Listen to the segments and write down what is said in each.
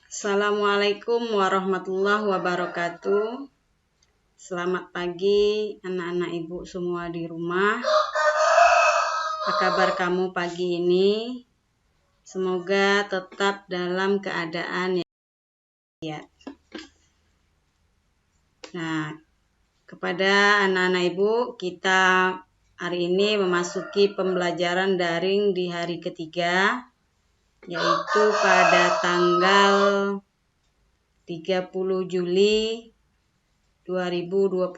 Assalamualaikum warahmatullahi wabarakatuh. Selamat pagi anak-anak ibu semua di rumah. Apa kabar kamu pagi ini? Semoga tetap dalam keadaan yang sehat. Nah, kepada anak-anak ibu, kita hari ini memasuki pembelajaran daring di hari ketiga, yaitu pada tanggal 30 Juli 2021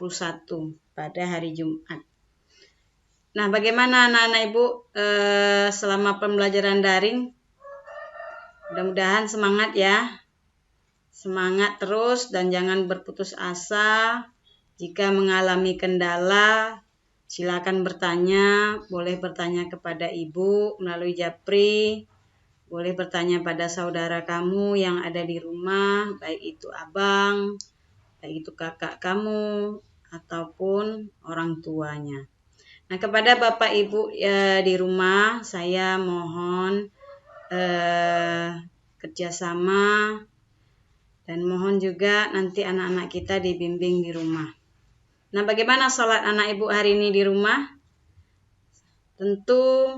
pada hari Jumat. Nah, bagaimana anak-anak ibu selama pembelajaran daring? Mudah-mudahan semangat ya. Semangat terus dan jangan berputus asa. Jika mengalami kendala, silakan bertanya. Boleh bertanya kepada ibu melalui Japri. Boleh bertanya pada saudara kamu yang ada di rumah, baik itu abang, baik itu kakak kamu, ataupun orang tuanya. Nah, kepada Bapak Ibu di rumah, saya mohon kerjasama dan mohon juga nanti anak-anak kita dibimbing di rumah. Nah, bagaimana sholat anak ibu hari ini di rumah? Tentu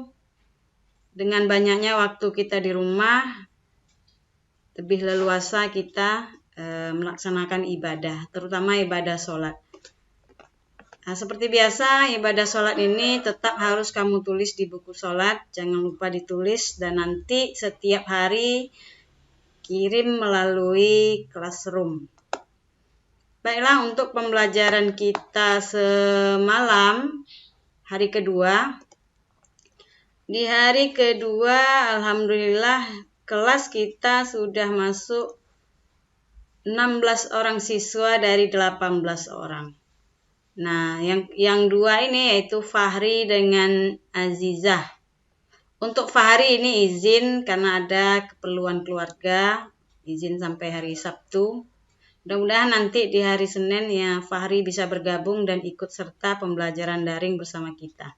dengan banyaknya waktu kita di rumah, lebih leluasa kita melaksanakan ibadah, terutama ibadah sholat. Nah, seperti biasa, ibadah sholat ini tetap harus kamu tulis di buku sholat. Jangan lupa ditulis dan nanti setiap hari kirim melalui Classroom. Baiklah, untuk pembelajaran kita semalam, hari kedua. Di hari kedua, alhamdulillah, kelas kita sudah masuk 16 orang siswa dari 18 orang. Nah, yang dua ini yaitu Fahri dengan Azizah. Untuk Fahri ini izin karena ada keperluan keluarga, izin sampai hari Sabtu. Mudah-mudahan nanti di hari Senin ya Fahri bisa bergabung dan ikut serta pembelajaran daring bersama kita.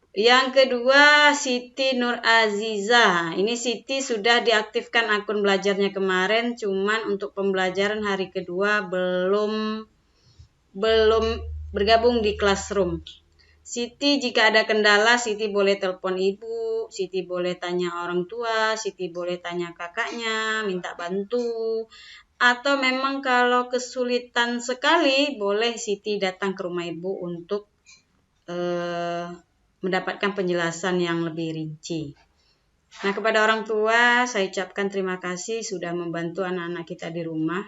Yang kedua, Siti Nur Azizah. Ini Siti sudah diaktifkan akun belajarnya kemarin, cuman untuk pembelajaran hari kedua belum bergabung di Classroom. Siti jika ada kendala, Siti boleh telepon ibu, Siti boleh tanya orang tua, Siti boleh tanya kakaknya, minta bantu. Atau memang kalau kesulitan sekali, boleh Siti datang ke rumah ibu untuk mendapatkan penjelasan yang lebih rinci. Nah, kepada orang tua, saya ucapkan terima kasih sudah membantu anak-anak kita di rumah.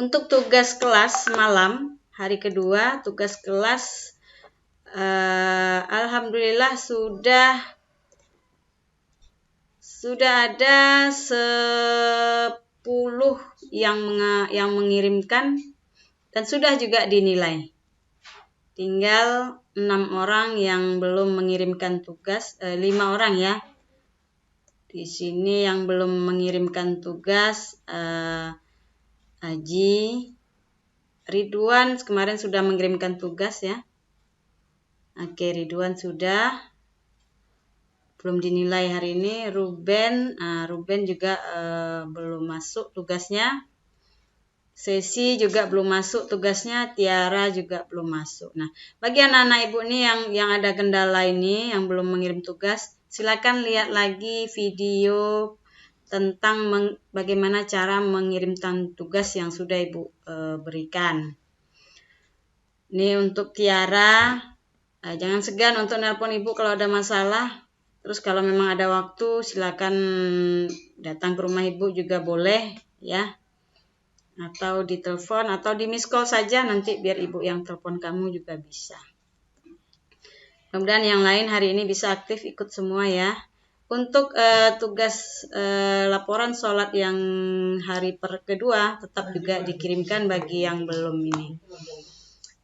Untuk tugas kelas malam, hari kedua, tugas kelas alhamdulillah sudah ada 10 yang mengirimkan dan sudah juga dinilai. Tinggal 6 orang yang belum mengirimkan tugas, 5 orang ya. Di sini yang belum mengirimkan tugas Haji, Ridwan kemarin sudah mengirimkan tugas ya. Oke, Ridwan sudah. Belum dinilai hari ini. Ruben juga belum masuk tugasnya. Sesi juga belum masuk tugasnya. Tiara juga belum masuk. Nah, bagi anak-anak ibu nih yang ada kendala ini, yang belum mengirim tugas, silakan lihat lagi video tentang bagaimana cara mengirimkan tugas yang sudah ibu berikan. Ini untuk Tiara, jangan segan untuk nelpon ibu kalau ada masalah. Terus kalau memang ada waktu, silakan datang ke rumah ibu juga boleh ya. Atau di telepon atau di miss call saja, nanti biar ibu yang telepon kamu juga bisa. Kemudian yang lain hari ini bisa aktif ikut semua ya. Untuk tugas laporan sholat yang hari kedua tetap juga dikirimkan bagi yang belum ini.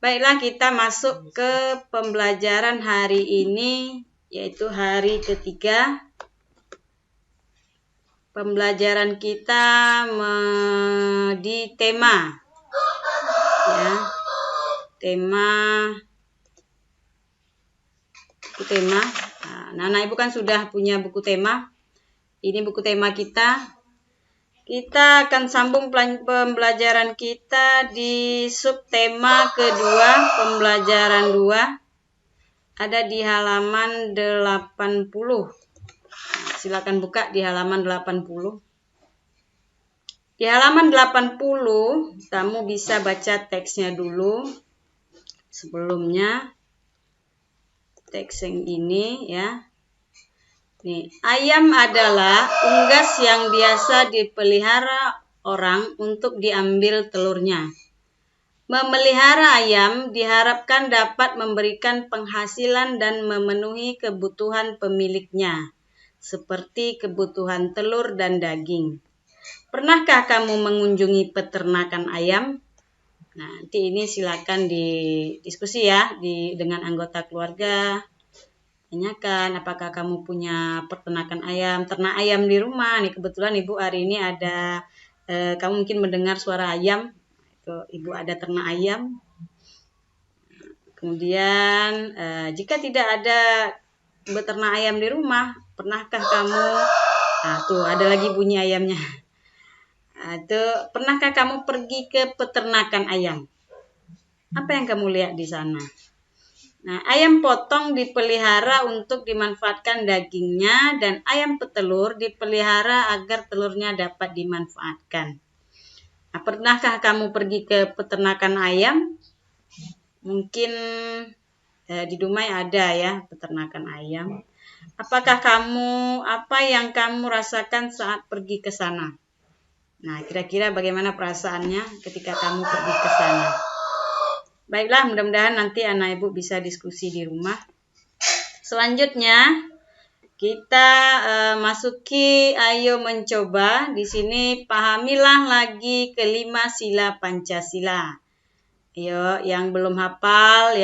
Baiklah, kita masuk ke pembelajaran hari ini, yaitu hari ketiga. Pembelajaran kita di tema ya. Buku tema. Nah, anak ibu kan sudah punya buku tema. Ini buku tema kita. Kita akan sambung pembelajaran kita di subtema kedua, pembelajaran 2. Ada di halaman 80. Silakan buka di halaman 80. Di halaman 80, kamu bisa baca teksnya dulu. Sebelumnya, teks yang ini ya. Nih, ayam adalah unggas yang biasa dipelihara orang untuk diambil telurnya. Memelihara ayam diharapkan dapat memberikan penghasilan dan memenuhi kebutuhan pemiliknya, seperti kebutuhan telur dan daging. Pernahkah kamu mengunjungi peternakan ayam? Nah, nanti ini silakan didiskusi ya dengan anggota keluarga. Tanyakan apakah kamu punya peternakan ayam, ternak ayam di rumah. Nih kebetulan Ibu hari ini ada, kamu mungkin mendengar suara ayam. Itu Ibu ada ternak ayam. Kemudian jika tidak ada beternak ayam di rumah, pernahkah kamu, nah tuh ada lagi bunyi ayamnya. Pernahkah kamu pergi ke peternakan ayam? Apa yang kamu lihat di sana? Nah, ayam potong dipelihara untuk dimanfaatkan dagingnya dan ayam petelur dipelihara agar telurnya dapat dimanfaatkan. Nah, pernahkah kamu pergi ke peternakan ayam? Mungkin di Dumai ada ya peternakan ayam. Apa yang kamu rasakan saat pergi ke sana? Nah, kira-kira bagaimana perasaannya ketika kamu pergi ke sana? Baiklah, mudah-mudahan nanti anak ibu bisa diskusi di rumah. Selanjutnya, kita masuki ayo mencoba. Di sini pahamilah lagi kelima sila Pancasila. Ayo, yang belum hafal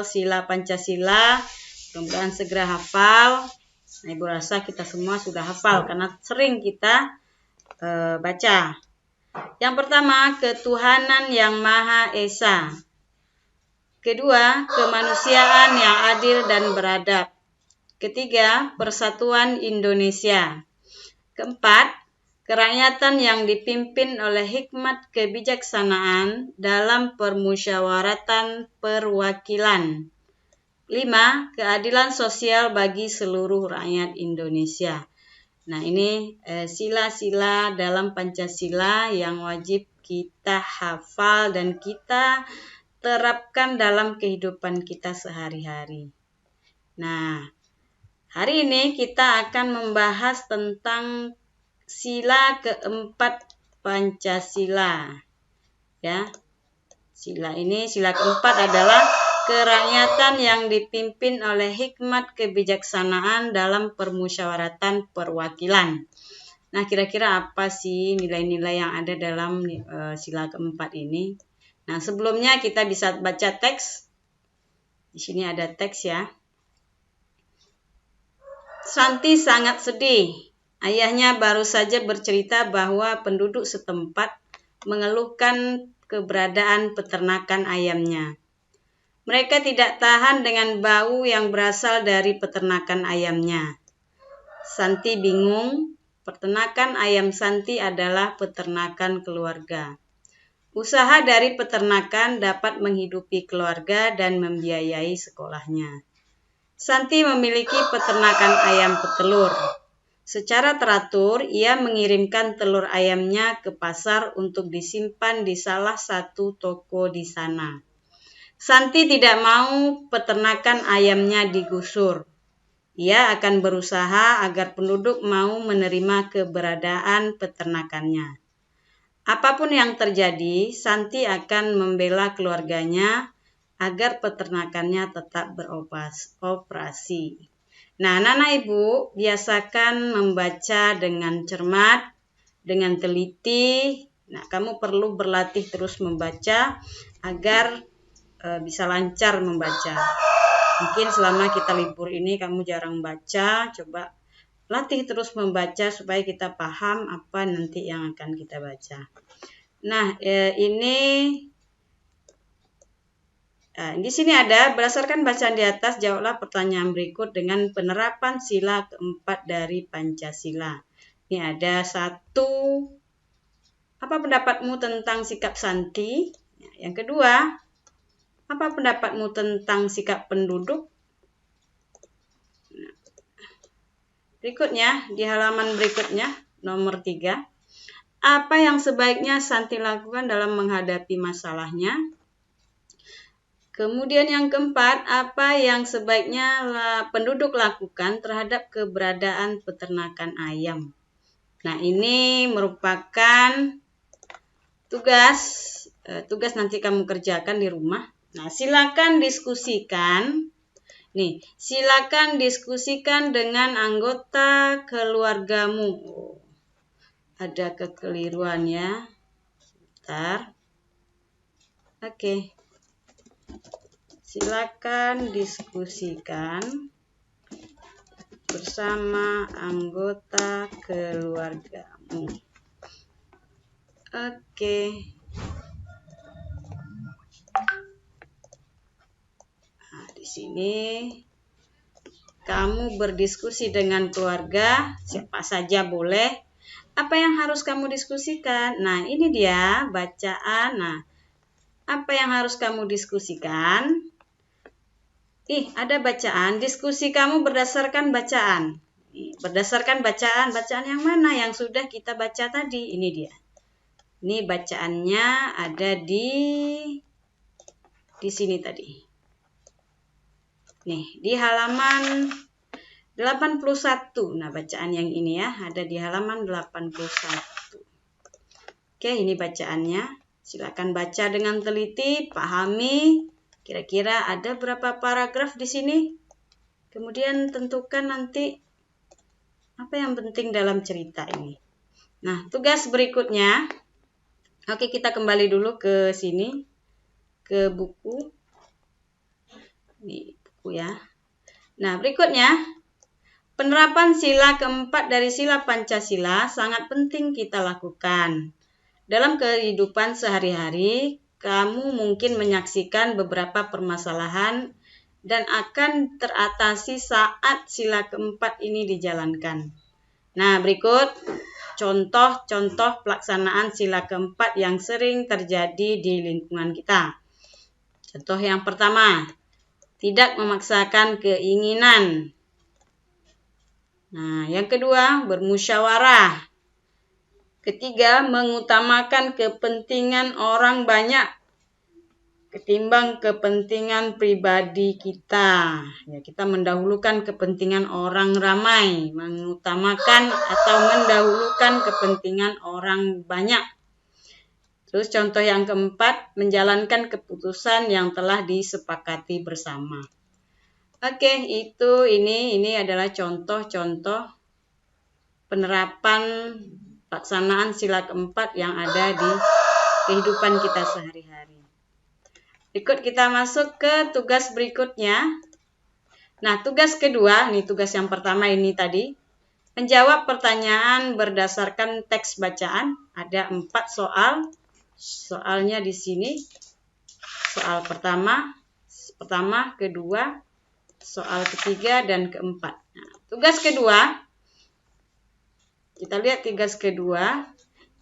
sila Pancasila, mudah-mudahan segera hafal. Nah, ibu rasa kita semua sudah hafal karena sering kita baca. Yang pertama, ketuhanan yang Maha Esa. Kedua, kemanusiaan yang adil dan beradab. Ketiga, persatuan Indonesia. Keempat, kerakyatan yang dipimpin oleh hikmat kebijaksanaan dalam permusyawaratan perwakilan. 5, keadilan sosial bagi seluruh rakyat Indonesia. Nah, ini sila-sila dalam Pancasila yang wajib kita hafal dan kita terapkan dalam kehidupan kita sehari-hari. Nah, hari ini kita akan membahas tentang sila keempat Pancasila. Ya. Sila keempat adalah kerakyatan yang dipimpin oleh hikmat kebijaksanaan dalam permusyawaratan perwakilan. Nah, kira-kira apa sih nilai-nilai yang ada dalam sila keempat ini? Nah, sebelumnya kita bisa baca teks. Di sini ada teks ya. Santi sangat sedih. Ayahnya baru saja bercerita bahwa penduduk setempat mengeluhkan keberadaan peternakan ayamnya. Mereka tidak tahan dengan bau yang berasal dari peternakan ayamnya. Santi bingung, peternakan ayam Santi adalah peternakan keluarga. Usaha dari peternakan dapat menghidupi keluarga dan membiayai sekolahnya. Santi memiliki peternakan ayam petelur. Secara teratur, ia mengirimkan telur ayamnya ke pasar untuk disimpan di salah satu toko di sana. Santi tidak mau peternakan ayamnya digusur. Ia akan berusaha agar penduduk mau menerima keberadaan peternakannya. Apapun yang terjadi, Santi akan membela keluarganya agar peternakannya tetap beroperasi. Nah, anak-anak ibu, biasakan membaca dengan cermat, dengan teliti. Nah, kamu perlu berlatih terus membaca agar bisa lancar membaca. Mungkin selama kita libur ini kamu jarang baca, coba latih terus membaca supaya kita paham apa nanti yang akan kita baca. Nah, di sini ada, berdasarkan bacaan di atas, jawablah pertanyaan berikut dengan penerapan sila keempat dari Pancasila. Ini ada 1. Apa pendapatmu tentang sikap Santi? Yang kedua, apa pendapatmu tentang sikap penduduk? Berikutnya, di halaman berikutnya, nomor 3. Apa yang sebaiknya Santi lakukan dalam menghadapi masalahnya? Kemudian yang keempat, apa yang sebaiknya penduduk lakukan terhadap keberadaan peternakan ayam? Nah, ini merupakan tugas nanti kamu kerjakan di rumah. Nah, silakan diskusikan. Nih, silakan diskusikan dengan anggota keluargamu. Oh, ada kekeliruan ya. Bentar. Oke. Silakan diskusikan bersama anggota keluargamu. Oke. Nah, di sini kamu berdiskusi dengan keluarga, siapa saja boleh. Apa yang harus kamu diskusikan? Nah, ini dia bacaan. Nah, apa yang harus kamu diskusikan? Ada bacaan. Diskusi kamu berdasarkan bacaan. Berdasarkan bacaan yang mana yang sudah kita baca tadi? Ini dia. Ini bacaannya ada di sini tadi. Nih, di halaman 81. Nah, bacaan yang ini ya, ada di halaman 81. Oke, ini bacaannya. Silakan baca dengan teliti, pahami. Kira-kira ada berapa paragraf di sini? Kemudian tentukan nanti apa yang penting dalam cerita ini. Nah, tugas berikutnya. Oke, kita kembali dulu ke sini. Ke buku. Ini buku ya. Nah, berikutnya. Penerapan sila keempat dari sila Pancasila sangat penting kita lakukan. Dalam kehidupan sehari-hari, kamu mungkin menyaksikan beberapa permasalahan dan akan teratasi saat sila keempat ini dijalankan. Nah, berikut contoh-contoh pelaksanaan sila keempat yang sering terjadi di lingkungan kita. Contoh yang pertama, tidak memaksakan keinginan. Nah, yang kedua, bermusyawarah. Ketiga, mengutamakan kepentingan orang banyak ketimbang kepentingan pribadi kita. Ya, kita mendahulukan kepentingan orang ramai, mengutamakan atau mendahulukan kepentingan orang banyak. Terus contoh yang keempat, menjalankan keputusan yang telah disepakati bersama. Oke, ini adalah contoh-contoh penerapan pelaksanaan sila keempat yang ada di kehidupan kita sehari-hari. Berikut kita masuk ke tugas berikutnya. Nah, tugas kedua, nih tugas yang pertama ini tadi, menjawab pertanyaan berdasarkan teks bacaan. Ada 4 soal. Soalnya di sini. Soal pertama, kedua, soal ketiga, dan keempat. Nah, tugas kedua. Kita lihat tugas kedua.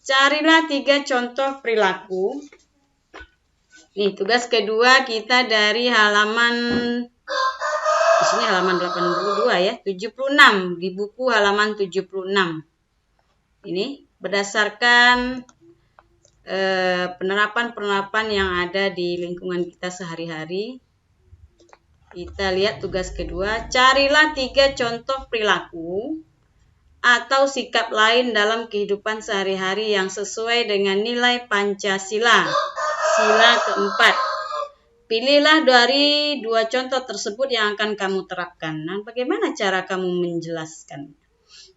Carilah 3 contoh perilaku. Nih, tugas kedua kita dari halaman, di sini halaman 82 ya, 76. Di buku halaman 76. Ini berdasarkan penerapan-penerapan yang ada di lingkungan kita sehari-hari. Kita lihat tugas kedua. Carilah 3 contoh perilaku atau sikap lain dalam kehidupan sehari-hari yang sesuai dengan nilai Pancasila, sila keempat. Pilihlah dari 2 contoh tersebut yang akan kamu terapkan. Nah, bagaimana cara kamu menjelaskan?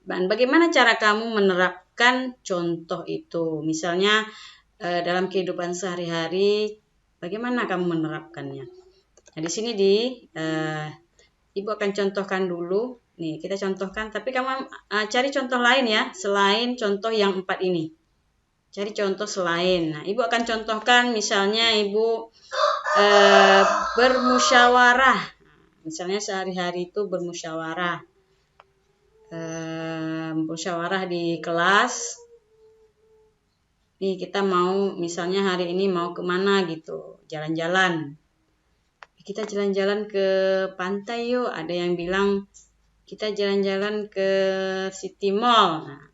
Dan bagaimana cara kamu menerapkan contoh itu? Misalnya dalam kehidupan sehari-hari, bagaimana kamu menerapkannya? Nah, di sini Ibu akan contohkan dulu. Nih, kita contohkan, tapi kamu cari contoh lain ya, selain contoh yang 4 ini. Cari contoh selain. Nah, Ibu akan contohkan misalnya Ibu bermusyawarah. Misalnya sehari-hari itu bermusyawarah. musyawarah di kelas. Nih kita mau misalnya hari ini mau kemana gitu, jalan-jalan. Kita jalan-jalan ke pantai yuk. Ada yang bilang kita jalan-jalan ke City Mall. Nah,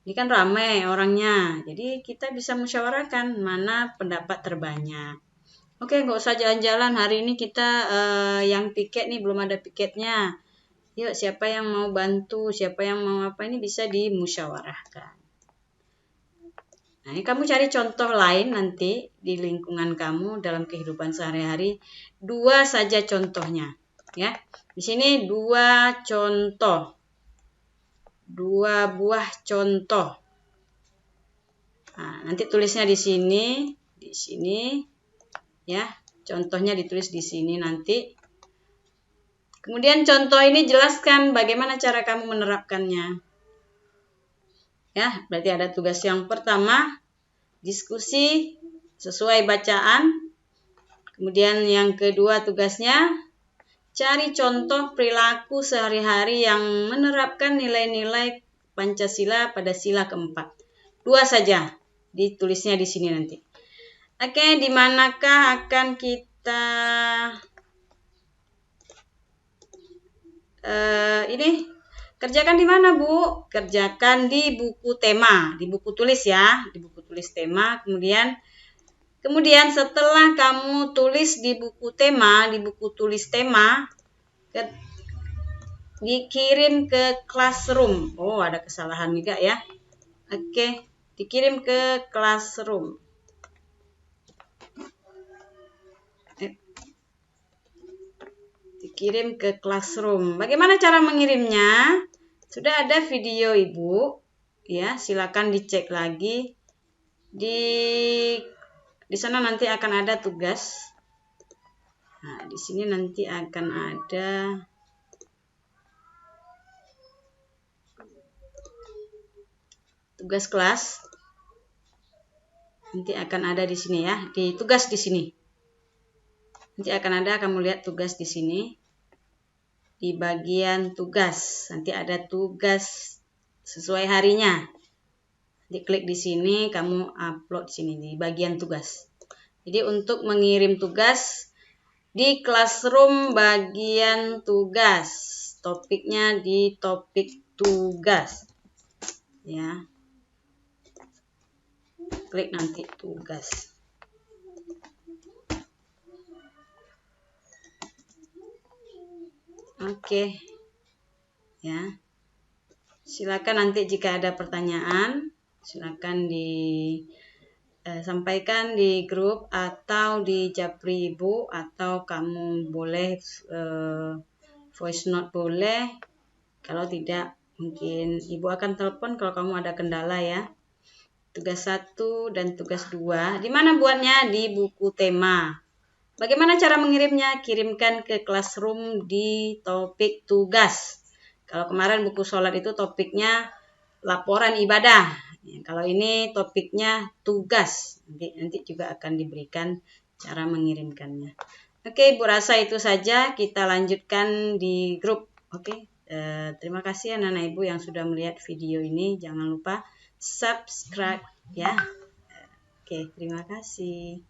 ini kan ramai orangnya. Jadi kita bisa musyawarahkan mana pendapat terbanyak. Oke, nggak usah jalan-jalan. Hari ini kita yang piket nih belum ada piketnya. Yuk, siapa yang mau bantu, siapa yang mau apa, ini bisa dimusyawarahkan. Nah, ini kamu cari contoh lain nanti di lingkungan kamu dalam kehidupan sehari-hari. 2 saja contohnya, ya. Di sini 2 contoh. 2 buah contoh. Nah, nanti tulisnya di sini, ya. Contohnya ditulis di sini nanti. Kemudian contoh ini jelaskan bagaimana cara kamu menerapkannya. Ya, berarti ada tugas yang pertama, diskusi sesuai bacaan. Kemudian yang kedua tugasnya, cari contoh perilaku sehari-hari yang menerapkan nilai-nilai Pancasila pada sila keempat. 2 saja, ditulisnya di sini nanti. Oke, di manakah akan kita ini? Kerjakan di mana, Bu? Kerjakan di buku tema, di buku tulis ya, di buku tulis tema. Kemudian setelah kamu tulis di buku tema, di buku tulis tema, dikirim ke classroom. Oh, ada kesalahan juga ya. Oke, dikirim ke classroom. Dikirim ke classroom. Bagaimana cara mengirimnya? Sudah ada video Ibu, ya, silakan dicek lagi. Di sana nanti akan ada tugas. Nah, di sini nanti akan ada tugas kelas. Nanti akan ada di sini ya, di tugas di sini. Nanti akan ada, kamu lihat tugas di sini. Di bagian tugas, nanti ada tugas sesuai harinya. Diklik di sini, kamu upload di sini di bagian tugas. Jadi untuk mengirim tugas di classroom bagian tugas, topiknya di topik tugas, ya. Klik nanti tugas. Oke, ya. Silakan nanti jika ada pertanyaan, silakan disampaikan di grup atau di Japri Ibu, atau kamu boleh voice note boleh. Kalau tidak, mungkin Ibu akan telepon kalau kamu ada kendala ya. Tugas 1 dan tugas 2. Di mana buatnya? Di buku tema. Bagaimana cara mengirimnya? Kirimkan ke classroom di topik tugas. Kalau kemarin buku sholat itu topiknya laporan ibadah. Kalau ini topiknya tugas. Nanti juga akan diberikan cara mengirimkannya. Oke, Ibu rasa itu saja. Kita lanjutkan di grup. Oke, terima kasih anak-anak Ibu yang sudah melihat video ini. Jangan lupa subscribe ya. Oke, terima kasih.